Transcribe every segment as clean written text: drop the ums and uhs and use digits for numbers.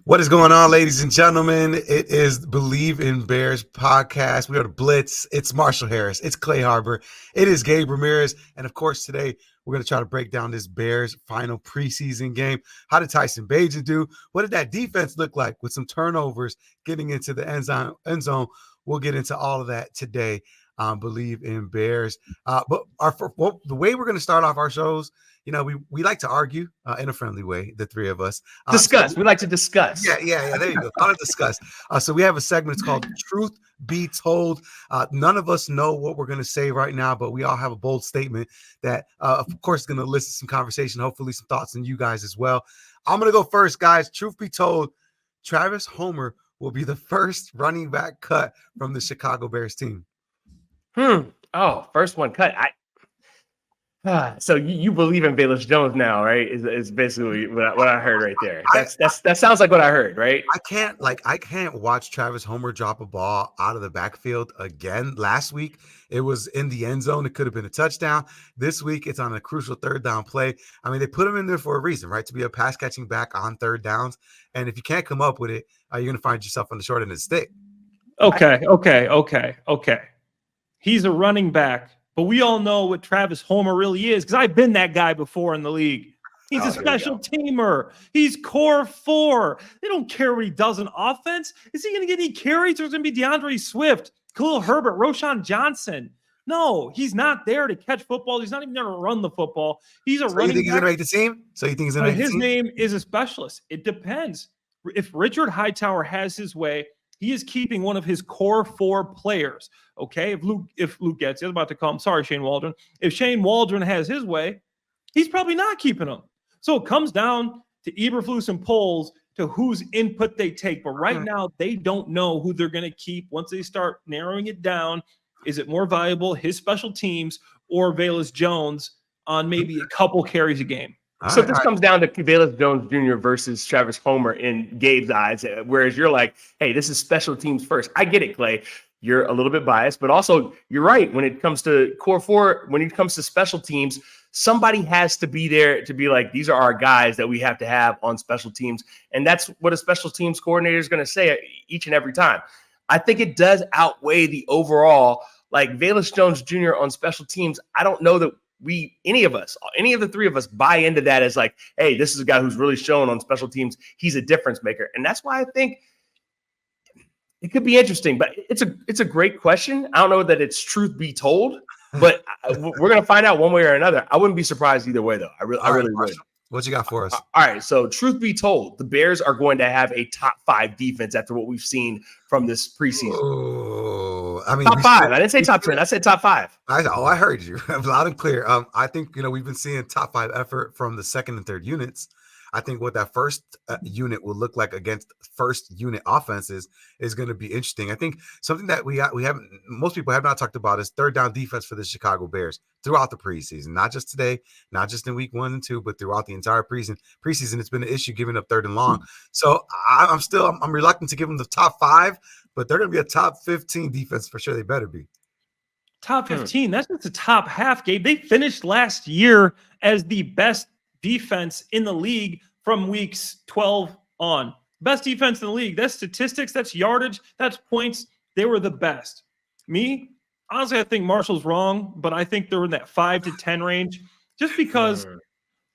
What is going on, ladies and gentlemen? It is Bleav in Bears podcast. We are the Blitz. It's Marshall Harris. It's Clay Harbor. It is Gabe Ramirez. And of course, today we're going to try to break down this Bears final preseason game. How did Tyson Bagent do? What did that defense look like with some turnovers getting into the end zone? We'll get into all of that today on Bleav in Bears. But the way we're going to start off our shows, we like to argue in a friendly way, the three of us. Discuss. We like to discuss. Yeah. There you go. How to discuss. So we have a segment. It's called Truth Be Told. None of us know what we're going to say right now, but we all have a bold statement that, of course, is going to elicit some conversation, hopefully some thoughts on you guys as well. I'm going to go first, guys. Truth be told, Travis Homer will be the first running back cut from the Chicago Bears team. Oh, first one cut. So you believe in Velus Jones now, right? Is basically what I heard right there. That sounds like what I heard, right? I can't watch Travis Homer drop a ball out of the backfield again. Last week it was in the end zone. It could have been a touchdown. This week it's on a crucial third down play. I mean, they put him in there for a reason, right? To be a pass catching back on third downs. And if you can't come up with it, you're going to find yourself on the short end of the stick. Okay. He's a running back. But we all know what Travis Homer really is because I've been that guy before in the league. He's a special teamer. He's core four. They don't care what he does in offense. Is he going to get any carries or is it going to be DeAndre Swift, Khalil Herbert, Roshan Johnson? No, he's not there to catch football. He's not even there to run the football. He's a running back. You think he's going to make the team? So you think he's going to make the team? His name is a specialist. It depends. If Richard Hightower has his way, he is keeping one of his core four players. Okay, if Luke gets it, I was about to call him. Sorry, Shane Waldron. If Shane Waldron has his way, he's probably not keeping him. So it comes down to Eberflus and Poles to whose input they take. But right now, they don't know who they're going to keep. Once they start narrowing it down, is it more valuable, his special teams or Velus Jones on maybe a couple carries a game? So this comes down to Velus Jones Jr. versus Travis Homer in Gabe's eyes, whereas you're like, hey, this is special teams first. I get it, Clay. You're a little bit biased, but also you're right. When it comes to core four, when it comes to special teams, somebody has to be there to be like, these are our guys that we have to have on special teams. And that's what a special teams coordinator is going to say each and every time. I think it does outweigh the overall, like Velus Jones Jr. on special teams. I don't know that any of the three of us buy into that as like, hey, this is a guy who's really shown on special teams. He's a difference maker. And that's why I think it could be interesting, but it's a great question. I don't know that it's truth be told, but we're going to find out one way or another. I wouldn't be surprised either way, though. I really would. What you got for us? All right. So truth be told, the Bears are going to have a top 5 defense after what we've seen from this preseason. Oh, I mean, top 5. I didn't say top 10. I said top 5. I heard you loud and clear. I think, we've been seeing top 5 effort from the second and third units. I think what that first unit will look like against first unit offenses is going to be interesting. I think something that most people have not talked about is third down defense for the Chicago Bears throughout the preseason, not just today, not just in week 1 and 2, but throughout the entire preseason. It's been an issue giving up third and long. So I'm reluctant to give them the top 5, but they're going to be a top 15 defense for sure. They better be. Top 15. That's just the top half, Gabe. They finished last year as the best defense in the league from weeks 12 on. Best defense in the league. That's statistics, that's yardage, that's points. They were the best. Me, honestly, I think Marshall's wrong, but I think they're in that 5 to 10 range just because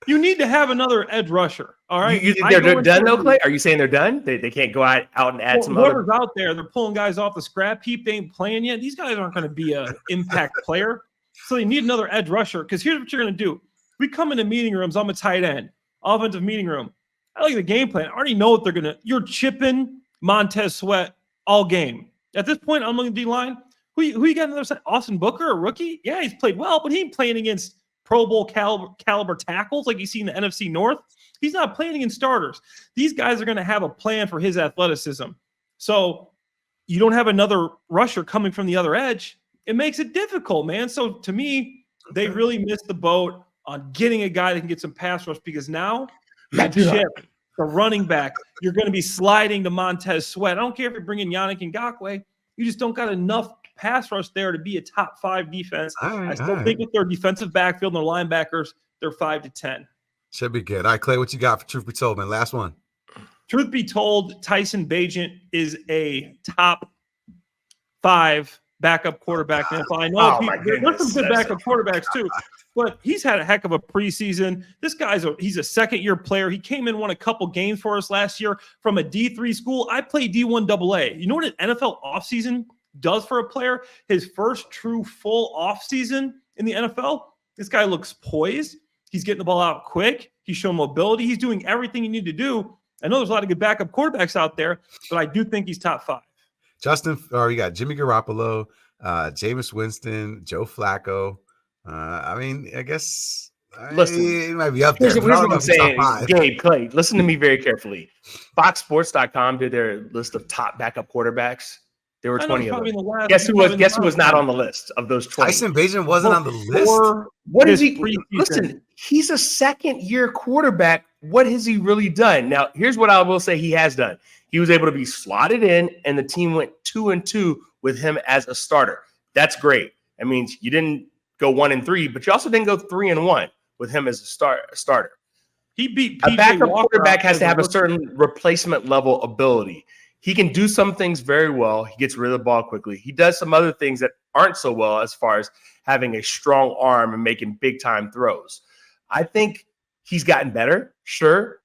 you need to have another edge rusher. All right. You think they're done though, Clay? Are you saying they're done? They can't go out and add some whoever's out there. They're pulling guys off the scrap heap. They ain't playing yet. These guys aren't going to be an impact player. So they need another edge rusher because here's what you're going to do. We come into meeting rooms. I'm a tight end, offensive meeting room. I like the game plan. I already know what they're going to. You're chipping Montez Sweat all game. At this point, I'm looking at D-line. Who you got on the other side? Austin Booker, a rookie? Yeah, he's played well, but he ain't playing against Pro Bowl caliber tackles like you see in the NFC North. He's not playing against starters. These guys are going to have a plan for his athleticism. So you don't have another rusher coming from the other edge. It makes it difficult, man. So to me, they really missed the boat on getting a guy that can get some pass rush because now that chip, the running back, you're going to be sliding to Montez Sweat. I don't care if you're bringing Yannick Ngakoue. You just don't got enough pass rush there to be a top 5 defense. I still think with their defensive backfield and their linebackers, they're 5 to 10. Should be good. All right, Clay, what you got for Truth Be Told, man? Last one. Truth be told, Tyson Bagent is a top 5 backup quarterback in the NFL. I know Oh, my there's some goodness. good backup quarterbacks too, but he's had a heck of a preseason. This he's a second-year player. He came in, won a couple games for us last year from a D3 school. I played D1 AA. You know what an NFL offseason does for a player? His first true full offseason in the NFL, this guy looks poised. He's getting the ball out quick. He's showing mobility. He's doing everything you need to do. I know there's a lot of good backup quarterbacks out there, but I do think he's top 5. You got Jimmy Garoppolo, Jameis Winston, Joe Flacco. I guess Listen, it might be up there. Here's but I what don't know I'm if it's top saying. 5. Gabe, Clay, listen to me very carefully. FoxSports.com did their list of top backup quarterbacks. There were 20 of them. Guess who was not on the list of those 20? Tyson Bagent wasn't on the list. What is he? Listen, he's a second-year quarterback. What has he really done? Now, here's what I will say he has done. He was able to be slotted in, and the team went 2-2 with him as a starter. That's great. That means you didn't go 1-3, but you also didn't go 3-1 with him as a starter. He beat a backup quarterback has to have a certain replacement level ability. He can do some things very well. He gets rid of the ball quickly. He does some other things that aren't so well as far as having a strong arm and making big-time throws. I think he's gotten better, sure.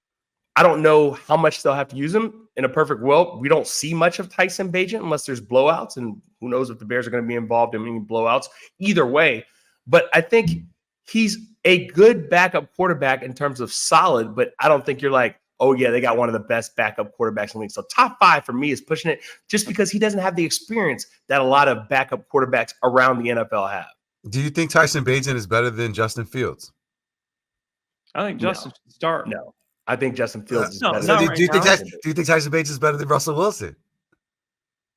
I don't know how much they'll have to use him. In a perfect world, we don't see much of Tyson Bagent unless there's blowouts, and who knows if the Bears are going to be involved in any blowouts. Either way, but I think he's a good backup quarterback in terms of solid, but I don't think you're like, oh, yeah, they got one of the best backup quarterbacks in the league. So top 5 for me is pushing it just because he doesn't have the experience that a lot of backup quarterbacks around the NFL have. Do you think Tyson Bagent is better than Justin Fields? I think Justin should start. No. I think Justin Fields is No, better. not do right you now. think Tyson Bagent is better than Russell Wilson?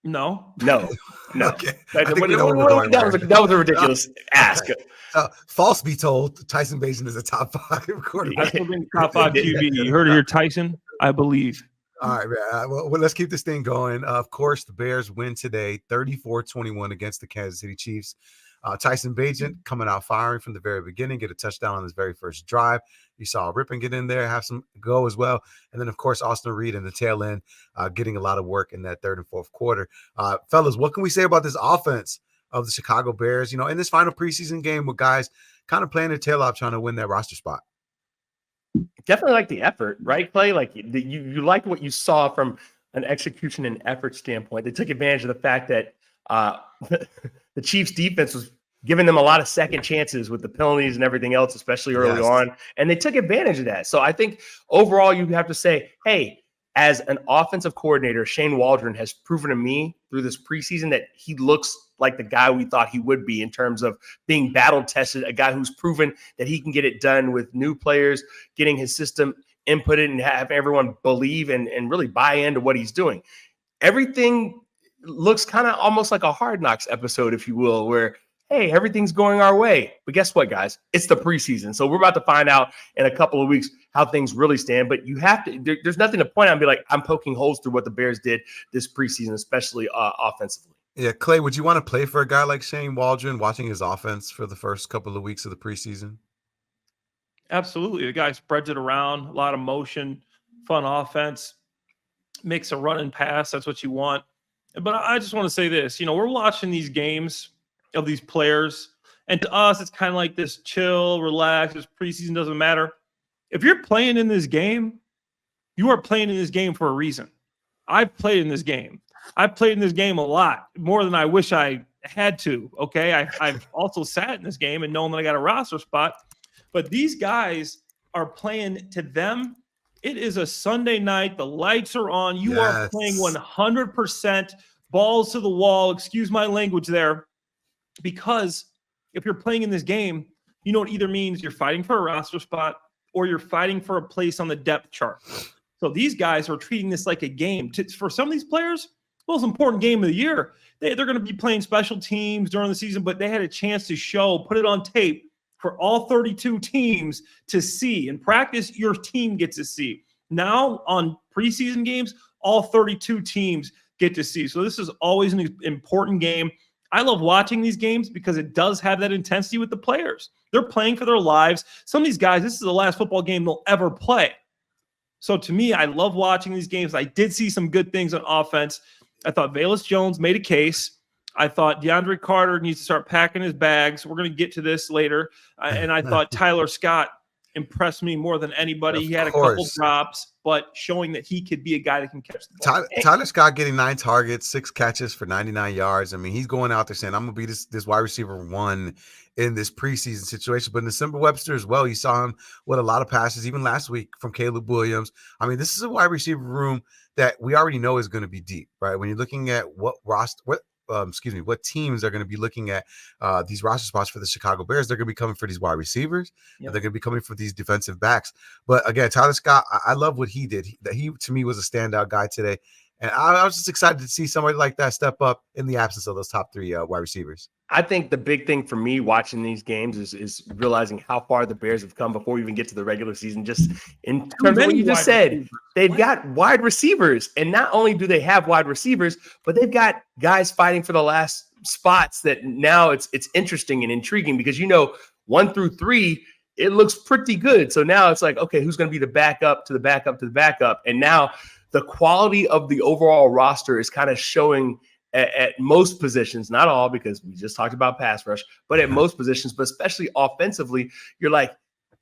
No. Okay. That was a ridiculous ask. False be told, Tyson Bagent is a top 5 quarterback. I still think top 5 QB. You heard it here, Tyson. I Bleav. All right, man. Well, let's keep this thing going. Of course, the Bears win today, 34-21 against the Kansas City Chiefs. Tyson Bagent coming out firing from the very beginning, get a touchdown on his very first drive. You saw Rippon get in there, have some go as well. And then, of course, Austin Reed in the tail end, getting a lot of work in that third and fourth quarter. Fellas, what can we say about this offense of the Chicago Bears, in this final preseason game with guys kind of playing their tail off trying to win that roster spot? Definitely like the effort, right, Clay? Like you liked what you saw from an execution and effort standpoint. They took advantage of the fact that the Chiefs defense was giving them a lot of second chances with the penalties and everything else, especially early on. And they took advantage of that. So I think overall you have to say, hey, as an offensive coordinator, Shane Waldron has proven to me through this preseason that he looks like the guy we thought he would be in terms of being battle tested, a guy who's proven that he can get it done with new players, getting his system inputted and have everyone believe and really buy into what he's doing. Everything looks kind of almost like a Hard Knocks episode, if you will, where, hey, everything's going our way. But guess what, guys? It's the preseason. So we're about to find out in a couple of weeks how things really stand. But you have to, there's nothing to point out and be like, I'm poking holes through what the Bears did this preseason, especially offensively. Yeah, Clay, would you want to play for a guy like Shane Waldron watching his offense for the first couple of weeks of the preseason? Absolutely. The guy spreads it around, a lot of motion, fun offense, makes a run and pass. That's what you want. But I just want to say this, we're watching these games of these players, and to us, it's kind of like this chill, relax, this preseason doesn't matter. If you're playing in this game, you are playing in this game for a reason. I've played in this game. I've played in this game a lot, more than I wish I had to, okay? I've also sat in this game and known that I got a roster spot. But these guys are playing to them. It is a Sunday night. The lights are on. You are playing 100% balls to the wall. Excuse my language there. Because if you're playing in this game, it either means you're fighting for a roster spot or you're fighting for a place on the depth chart. So these guys are treating this like a game. For some of these players, most important game of the year. They're going to be playing special teams during the season, but they had a chance to put it on tape for all 32 teams to see. In practice, your team gets to see. Now on preseason games, all 32 teams get to see. So this is always an important game. I love watching these games because it does have that intensity with the players. They're playing for their lives. Some of these guys, this is the last football game they'll ever play. So to me, I love watching these games. I did see some good things on offense. I thought Velus Jones made a case. I thought DeAndre Carter needs to start packing his bags. We're going to get to this later. And I thought Tyler Scott impressed me more than anybody. He had a couple drops, but showing that he could be a guy that can catch the ball. Tyler Scott getting 9 targets, 6 catches for 99 yards. I mean, he's going out there saying, I'm going to be this wide receiver 1 in this preseason situation. But in December Webster as well, you saw him with a lot of passes, even last week from Caleb Williams. I mean, this is a wide receiver room that we already know is going to be deep, right? When you're looking at what teams are going to be looking at these roster spots for the Chicago Bears, they're going to be coming for these wide receivers. Yep. And they're going to be coming for these defensive backs. But again, Tyler Scott, I love what he did. He to me was a standout guy today. And I was just excited to see somebody like that step up in the absence of those top 3 wide receivers. I think the big thing for me watching these games is realizing how far the Bears have come before we even get to the regular season. Just in terms of what you just said, they've got wide receivers. And not only do they have wide receivers, but they've got guys fighting for the last spots that now it's interesting and intriguing because, 1 through 3, it looks pretty good. So now it's like, okay, who's going to be the backup to the backup to the backup? And now the quality of the overall roster is kind of showing at most positions, not all, because we just talked about pass rush, but at most positions, but especially offensively, you're like,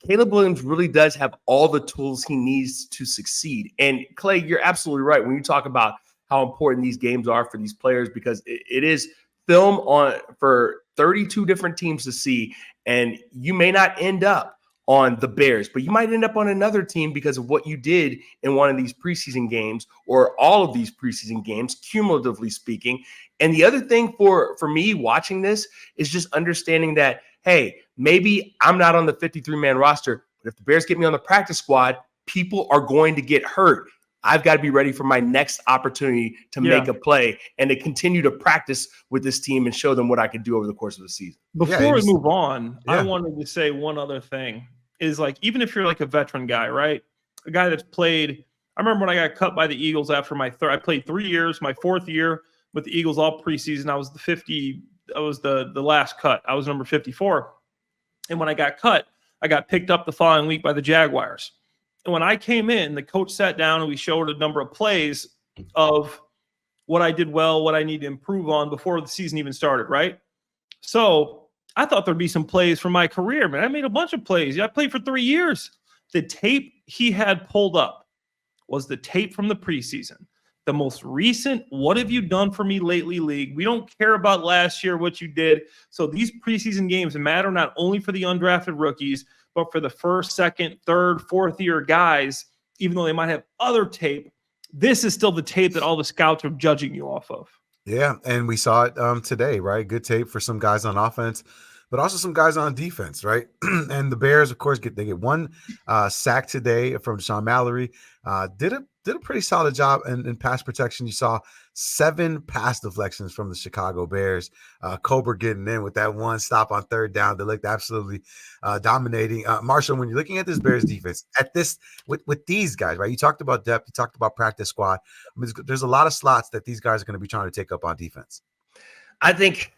Caleb Williams really does have all the tools he needs to succeed. And Clay, you're absolutely right when you talk about how important these games are for these players, because it is film for 32 different teams to see. And you may not end up on the Bears, but you might end up on another team because of what you did in one of these preseason games or all of these preseason games, cumulatively speaking. And the other thing for me watching this is just understanding that, hey, maybe I'm not on the 53-man roster, but if the Bears get me on the practice squad, people are going to get hurt. I've got to be ready for my next opportunity to make a play and to continue to practice with this team and show them what I can do over the course of the season. Before we move on, I wanted to say one other thing. Is like, even if you're like a veteran guy, right? A guy that's played, I remember when I got cut by the Eagles after I played 3 years, my 4th year with the Eagles all preseason. I was the last cut. I was number 54. And when I got cut, I got picked up the following week by the Jaguars. And when I came in, the coach sat down and we showed a number of plays of what I did well, what I need to improve on before the season even started, right? So I thought there'd be some plays from my career, man. I made a bunch of plays. I played for 3 years. The tape he had pulled up was the tape from the preseason. The most recent, what have you done for me lately, league? We don't care about last year, what you did. So these preseason games matter not only for the undrafted rookies, but for the 1st, 2nd, 3rd, 4th year guys, even though they might have other tape. This is still the tape that all the scouts are judging you off of. Yeah, and we saw it today, right? Good tape for some guys on offense, but also some guys on defense, right? And the Bears, of course, get 1 sack today from Sean Mallory. Did a pretty solid job in pass protection. You saw 7 pass deflections from the Chicago Bears. Cobra getting in with that 1 stop on 3rd down. They looked absolutely dominating. Marshall, when you're looking at this Bears defense, at this with these guys, right? You talked about depth. You talked about practice squad. I mean, there's a lot of slots that these guys are going to be trying to take up on defense. I think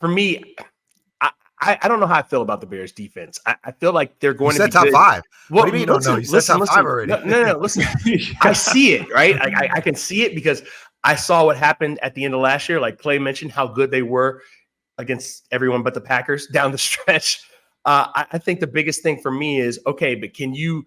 for me, I don't know how I feel about the Bears defense. I feel like they're going to be top good. 5. Well, what do you mean? You said top 5 already. No. Listen, I see it, right? I can see it because I saw what happened at the end of last year. Like Clay mentioned, how good they were against everyone but the Packers down the stretch. I think the biggest thing for me is, okay, but can you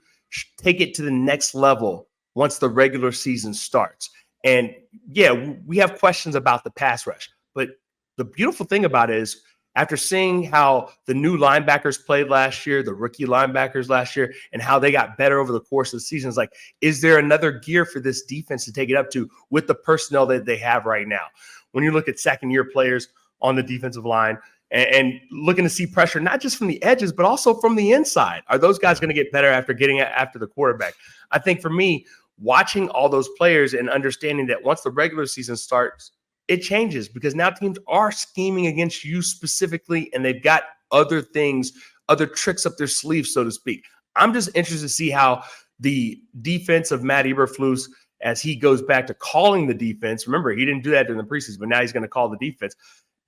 take it to the next level once the regular season starts? And yeah, we have questions about the pass rush, but the beautiful thing about it is, after seeing how the new linebackers played last year, the rookie linebackers last year, and how they got better over the course of the season, it's like, is there another gear for this defense to take it up to with the personnel that they have right now? When you look at second-year players on the defensive line and looking to see pressure, not just from the edges, but also from the inside, are those guys going to get better after getting after the quarterback? I think for me, watching all those players and understanding that once the regular season starts, it changes because now teams are scheming against you specifically, and they've got other things, other tricks up their sleeves, so to speak. I'm just interested to see how the defense of Matt Eberflus, as he goes back to calling the defense, remember, he didn't do that during the preseason, but now he's going to call the defense.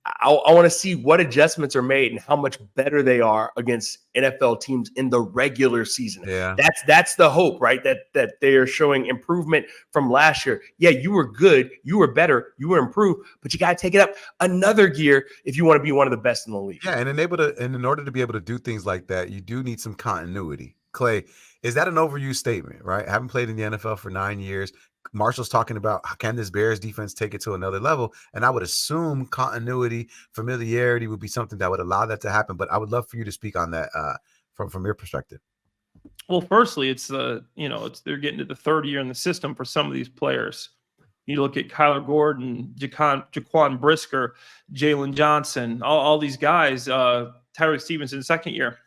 I want to see what adjustments are made and how much better they are against NFL teams in the regular season. Yeah. That's the hope, right? That they are showing improvement from last year. Yeah, you were good, you were better, you were improved, but you got to take it up another gear if you want to be one of the best in the league. Yeah, and in order to be able to do things like that, you do need some continuity. Clay, is that an overused statement, right? I haven't played in the NFL for 9 years. Marshall's talking about can this Bears defense take it to another level? And I would assume continuity, familiarity would be something that would allow that to happen. But I would love for you to speak on that from your perspective. Well, firstly, it's they're getting to the third year in the system for some of these players. You look at Kyler Gordon, Jaquan Brisker, Jalen Johnson, all these guys, Tyreek Stevenson, second year.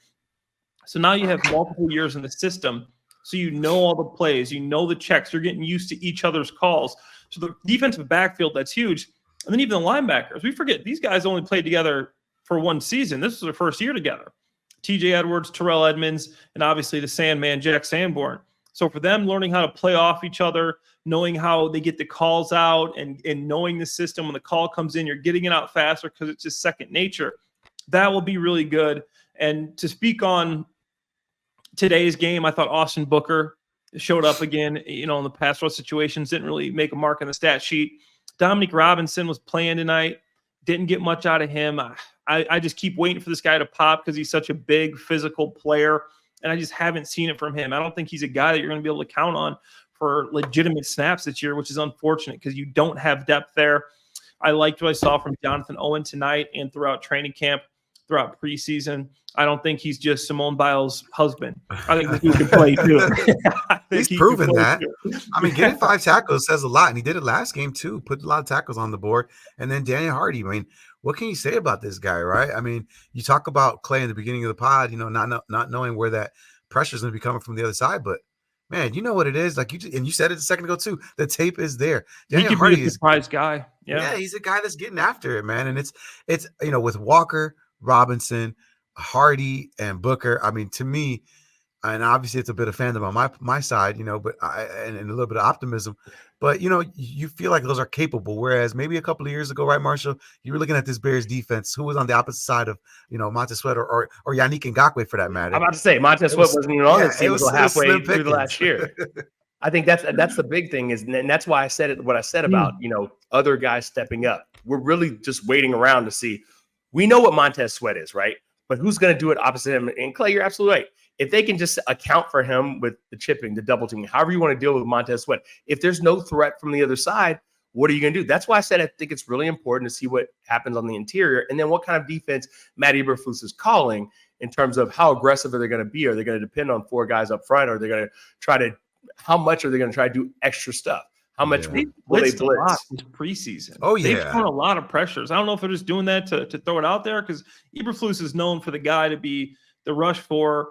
So now you have multiple years in the system. So you know all the plays, you know the checks, you're getting used to each other's calls. So the defensive backfield, that's huge. And then even the linebackers, we forget these guys only played together for one season. This was their first year together. TJ Edwards, Terrell Edmonds, and obviously the Sandman, Jack Sanborn. So for them learning how to play off each other, knowing how they get the calls out and knowing the system, when the call comes in, you're getting it out faster because it's just second nature. That will be really good. And to speak on today's game, I thought Austin Booker showed up again, in the pass rush situations, didn't really make a mark on the stat sheet. Dominique Robinson was playing tonight, didn't get much out of him. I just keep waiting for this guy to pop because he's such a big physical player, and I just haven't seen it from him. I don't think he's a guy that you're going to be able to count on for legitimate snaps this year, which is unfortunate because you don't have depth there. I liked what I saw from Jonathan Owen tonight and throughout training camp, throughout preseason. I don't think he's just Simone Biles' husband. I think this dude can play too. He's proven that. I mean, getting 5 tackles says a lot, and he did it last game too. Put a lot of tackles on the board. And then Daniel Hardy. I mean, what can you say about this guy, right? I mean, you talk about Clay in the beginning of the pod, not knowing where that pressure is going to be coming from the other side, but man, you know what it is. Like you said it a second ago too. The tape is there. Daniel he could Hardy be a surprise guy. Yeah, he's a guy that's getting after it, man. And it's with Walker, Robinson, Hardy, and Booker. I mean, to me, and obviously it's a bit of fandom on my side, but and a little bit of optimism, but you feel like those are capable. Whereas maybe a couple of years ago, right, Marshall, you were looking at this Bears defense, who was on the opposite side of Montez Sweat or Yannick Ngakoue for that matter. I'm about to say Montez Sweat wasn't even on this team until halfway through the last year. I think that's the big thing and that's why I said it. What I said about other guys stepping up. We're really just waiting around to see. We know what Montez Sweat is, right? But who's going to do it opposite him? And Clay, you're absolutely right. If they can just account for him with the chipping, the double teaming, however you want to deal with Montez Sweat, if there's no threat from the other side, what are you going to do? That's why I said I think it's really important to see what happens on the interior and then what kind of defense Matt Eberflus is calling in terms of how aggressive are they going to be? Are they going to depend on 4 guys up front? Or are they going to how much are they going to try to do extra stuff? How much will they blitz? A lot this preseason. Oh, yeah. They've thrown a lot of pressures. I don't know if they're just doing that to throw it out there because Eberflus is known for the guy to be the rush 4,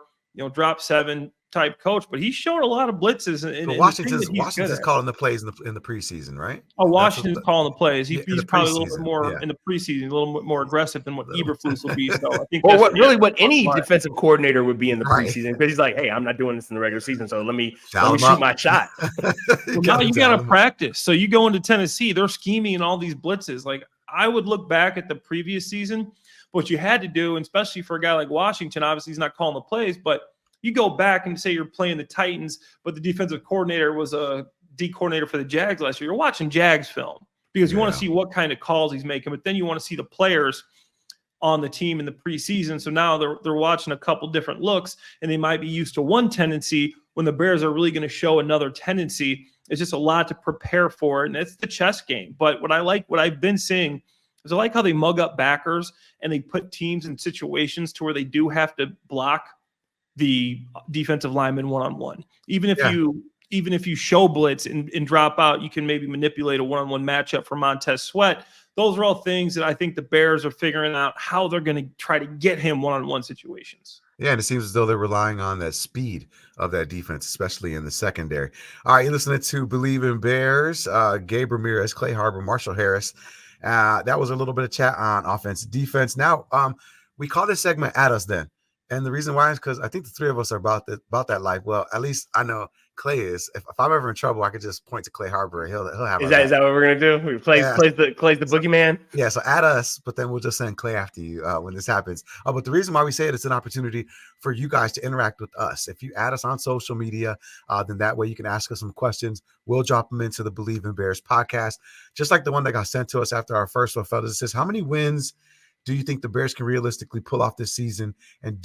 drop 7 type coach, but he's shown a lot of blitzes. Washington's calling the plays in the preseason, right? Oh, Washington's calling the plays. He's probably a little bit more in the preseason, a little bit more aggressive than what Eberflus will be. So I think what any defensive coordinator would be in the preseason because he's like, hey, I'm not doing this in the regular season, so let me shoot my shot. Now you got to practice. So you go into Tennessee, they're scheming and all these blitzes. Like I would look back at the previous season, what you had to do, and especially for a guy like Washington, obviously he's not calling the plays, but you go back and say you're playing the Titans, but the defensive coordinator was a D coordinator for the Jags last year. You're watching Jags film because you want to see what kind of calls he's making, but then you want to see the players on the team in the preseason. So now they're watching a couple different looks, and they might be used to one tendency when the Bears are really going to show another tendency. It's just a lot to prepare for, and it's the chess game. But what I've been seeing is I like how they mug up backers and they put teams in situations to where they do have to block the defensive lineman one-on-one. Even if you show blitz and drop out, you can maybe manipulate a one-on-one matchup for Montez Sweat. Those are all things that I think the Bears are figuring out how they're going to try to get him one-on-one situations. Yeah, and it seems as though they're relying on that speed of that defense, especially in the secondary. All right, you're listening to Bleav in Bears. Gabe Ramirez, Clay Harbor, Marshall Harris. That was a little bit of chat on offense, defense. Now, we call this segment At Us Then. And the reason why is because I think the 3 of us are about that life. Well, at least I know Clay is. If I'm ever in trouble, I could just point to Clay Harbor. He'll have. Is that what we're gonna do? Clay's the boogeyman. Yeah, so add us, but then we'll just send Clay after you when this happens. But the reason why we say it's an opportunity for you guys to interact with us. If you add us on social media, then that way you can ask us some questions. We'll drop them into the Bleav in Bears podcast, just like the one that got sent to us after our first one, fellas. It says, how many wins do you think the Bears can realistically pull off this season? And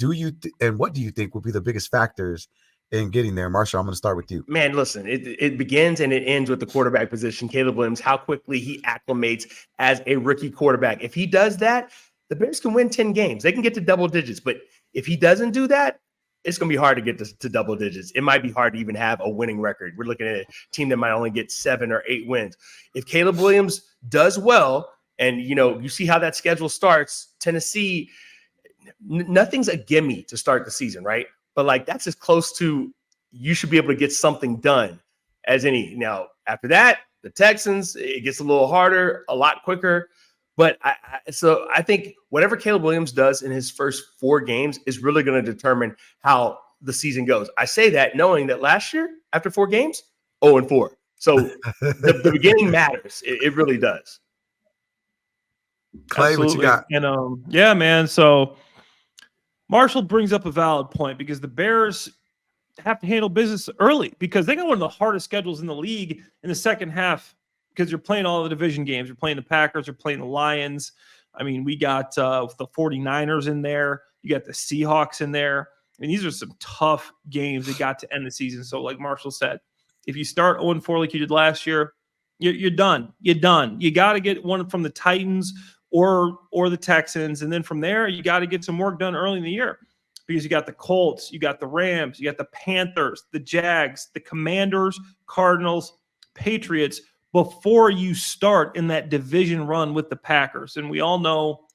what do you think will be the biggest factors in getting there? Marshall, I'm going to start with you. Man, listen, it begins and it ends with the quarterback position. Caleb Williams, how quickly he acclimates as a rookie quarterback. If he does that, the Bears can win 10 games. They can get to double digits. But if he doesn't do that, it's going to be hard to get to double digits. It might be hard to even have a winning record. We're looking at a team that might only get 7 or 8 wins. If Caleb Williams does well, and, you see how that schedule starts, Tennessee, nothing's a gimme to start the season, right? But that's as close to you should be able to get something done as any. Now, after that, the Texans, it gets a little harder, a lot quicker. But I think whatever Caleb Williams does in his first 4 games is really going to determine how the season goes. I say that knowing that last year, after 4 games, 0-4. So the beginning matters. It really does. Clay, Absolutely. what you got? And yeah, man. So Marshall brings up a valid point because the Bears have to handle business early because they got one of the hardest schedules in the league in the second half because you're playing all the division games. You're playing the Packers, you're playing the Lions. I mean, we got the 49ers in there. You got the Seahawks in there. I mean, these are some tough games that got to end the season. So like Marshall said, if you start 0-4 like you did last year, you're done. You're done. You got to get one from the Titans or the Texans. And then from there, you got to get some work done early in the year because you got the Colts, you got the Rams, you got the Panthers, the Jags, the Commanders, Cardinals, Patriots before you start in that division run with the Packers. And we all know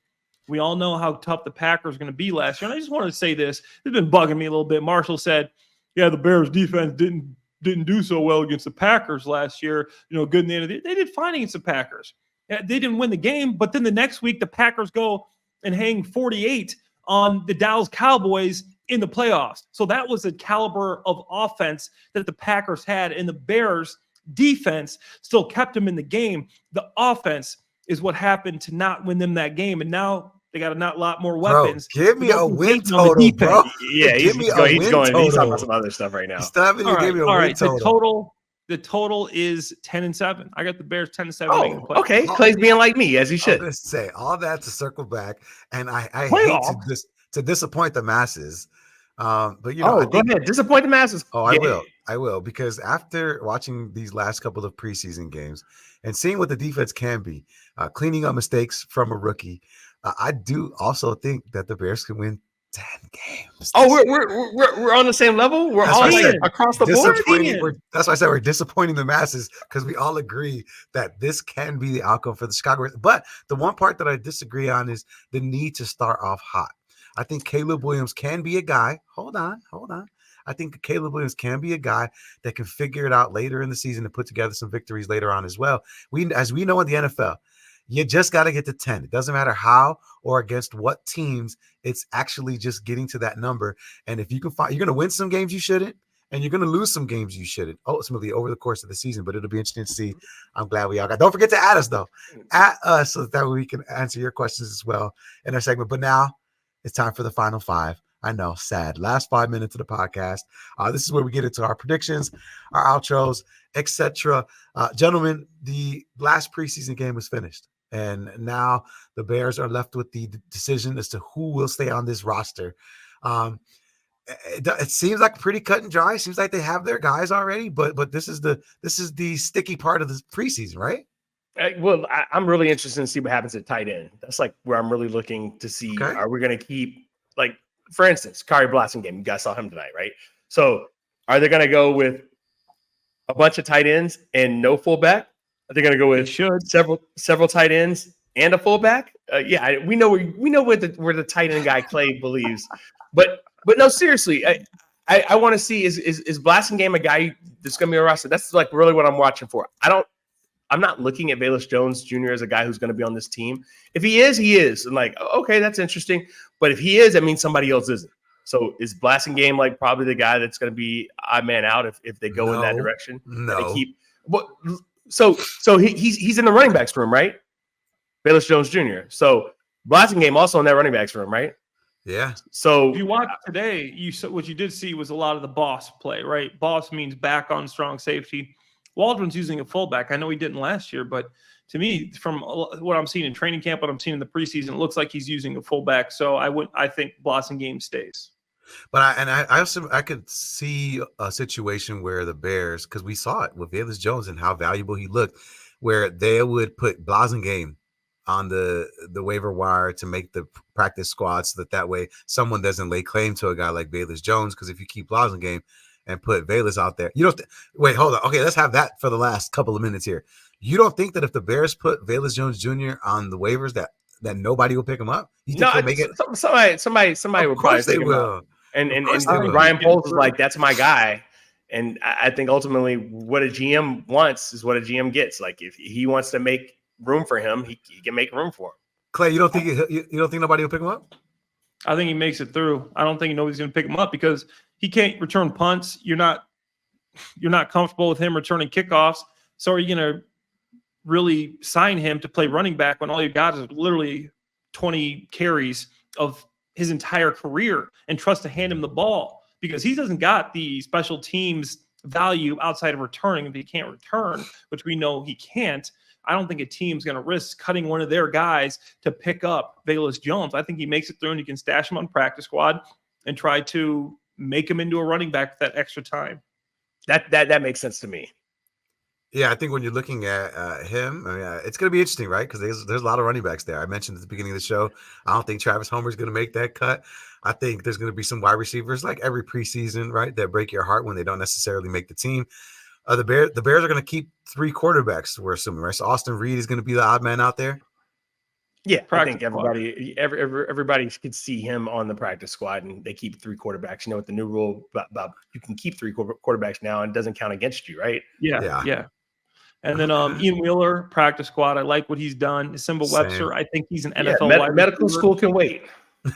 how tough the Packers are going to be last year. And I just wanted to say this. It's been bugging me a little bit. Marshall said, yeah, the Bears defense didn't do so well against the Packers last year. Good in the end of the year. They did fine against the Packers. They didn't win the game, but then the next week the Packers go and hang 48 on the Dallas Cowboys in the playoffs. So that was the caliber of offense that the Packers had, and the Bears defense still kept them in the game. The offense is what happened to not win them that game, and now they got a lot more weapons. Bro, give me a win total, bro. Yeah, he's going. He's talking about some other stuff right now. All right. The total is 10-7. I got the Bears 10-7. Oh, okay. Clay's being like me, as he should. I was say all that to circle back, and I hate to disappoint the masses. But go ahead, disappoint the masses. Oh, I will, because after watching these last couple of preseason games and seeing what the defense can be, cleaning up mistakes from a rookie, I do also think that the Bears can win 10 games. Oh, we're on the same level. We're all across the board. That's why I said we're disappointing the masses because we all agree that this can be the outcome for the Chicago. But the one part that I disagree on is the need to start off hot. I think Caleb Williams can be a guy. Hold on. I think Caleb Williams can be a guy that can figure it out later in the season and put together some victories later on as well. As we know in the NFL, you just got to get to 10. It doesn't matter how or against what teams. It's actually just getting to that number. And if you can find, you're going to win some games you shouldn't, and you're going to lose some games you shouldn't ultimately over the course of the season. But it'll be interesting to see. I'm glad we all got. Don't forget to add us though. At us so that we can answer your questions as well in our segment. But now it's time for the final 5. I know, sad. Last 5 minutes of the podcast. This is where we get into our predictions, our outros, etc. Gentlemen, the last preseason game was finished. And now the Bears are left with the decision as to who will stay on this roster. It seems like pretty cut and dry. It seems like they have their guys already, but this is the sticky part of the preseason, right? Well, I'm really interested to see what happens at tight end. That's like where I'm really looking to see. Okay. Are we going to keep, like, for instance, Kari Blasingame? You guys saw him tonight, right? So are they going to go with a bunch of tight ends and no fullback? Are they going to go with several tight ends and a fullback? We know where the tight end guy Clay believes, but no, seriously, I want to see is Blasingame a guy that's going to be a roster? That's like really what I'm watching for. I'm not looking at Velus Jones Jr. as a guy who's going to be on this team. If he is, he is. And like, okay, that's interesting. But if he is, that means somebody else isn't. So is Blasingame like probably the guy that's going to be odd man out if they go in that direction? No. They keep what? So he's in the running backs room, right? Velus Jones Jr. So Blasingame also in that running backs room, right? Yeah. So if you watch today, what you did see was a lot of the boss play, right? Boss means back on strong safety. Waldron's using a fullback. I know he didn't last year, but to me, from what I'm seeing in training camp, what I'm seeing in the preseason, it looks like he's using a fullback. So I think Blasingame stays. But I could see a situation where the Bears, because we saw it with Velus Jones and how valuable he looked, where they would put Blasingame on the waiver wire to make the practice squad, so that way someone doesn't lay claim to a guy like Velus Jones. Because if you keep Blasingame and put Velus out there, you don't wait. Hold on. Okay, let's have that for the last couple of minutes here. You don't think that if the Bears put Velus Jones Jr. on the waivers that nobody will pick him up? You think they'll make it? Somebody will probably pick him up. And Ryan Poles is like, that's my guy. And I think ultimately what a GM wants is what a GM gets. Like if he wants to make room for him, he can make room for him. Clay, you don't think nobody will pick him up? I think he makes it through. I don't think nobody's going to pick him up because he can't return punts. You're not comfortable with him returning kickoffs. So are you going to really sign him to play running back when all you got is literally 20 carries of his entire career and trust to hand him the ball? Because he doesn't got the special teams value outside of returning. If he can't return, which we know he can't, I don't think a team's going to risk cutting one of their guys to pick up Velus Jones. I think he makes it through and you can stash him on practice squad and try to make him into a running back with that extra time. That makes sense to me. Yeah, I think when you're looking at him, I mean, it's going to be interesting, right? Because there's a lot of running backs there. I mentioned at the beginning of the show, I don't think Travis Homer is going to make that cut. I think there's going to be some wide receivers like every preseason, right, that break your heart when they don't necessarily make the team. The Bears are going to keep 3 quarterbacks, we're assuming, right? So Austin Reed is going to be the odd man out there. Yeah, I think everybody could see him on the practice squad, and they keep 3 quarterbacks. You know, with the new rule about you can keep 3 quarterbacks now, and it doesn't count against you, right? Yeah. And then Ian Wheeler, practice squad. I like what he's done. Simba Webster, I think he's an NFL wide medical receiver. school can wait.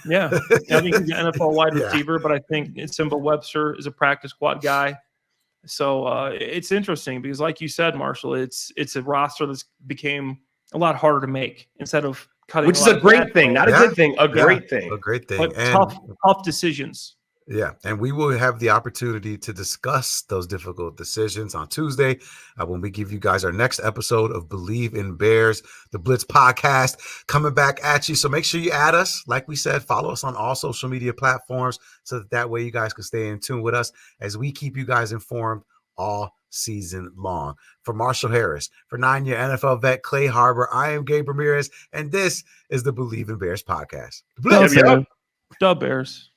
Yeah, I think he's an NFL wide receiver, but I think Simba Webster is a practice squad guy. So it's interesting because, like you said, Marshall, it's a roster that's became a lot harder to make instead of cutting. Which is a great thing, not a good thing, a great thing. A great thing. But tough decisions. Yeah, and we will have the opportunity to discuss those difficult decisions on Tuesday when we give you guys our next episode of Bleav in Bears, the Blitz podcast, coming back at you. So make sure you add us. Like we said, follow us on all social media platforms so that way you guys can stay in tune with us as we keep you guys informed all season long. For Marshall Harris, for 9-year NFL vet Clay Harbor, I am Gabe Ramirez, and this is the Bleav in Bears podcast. Dub Bears.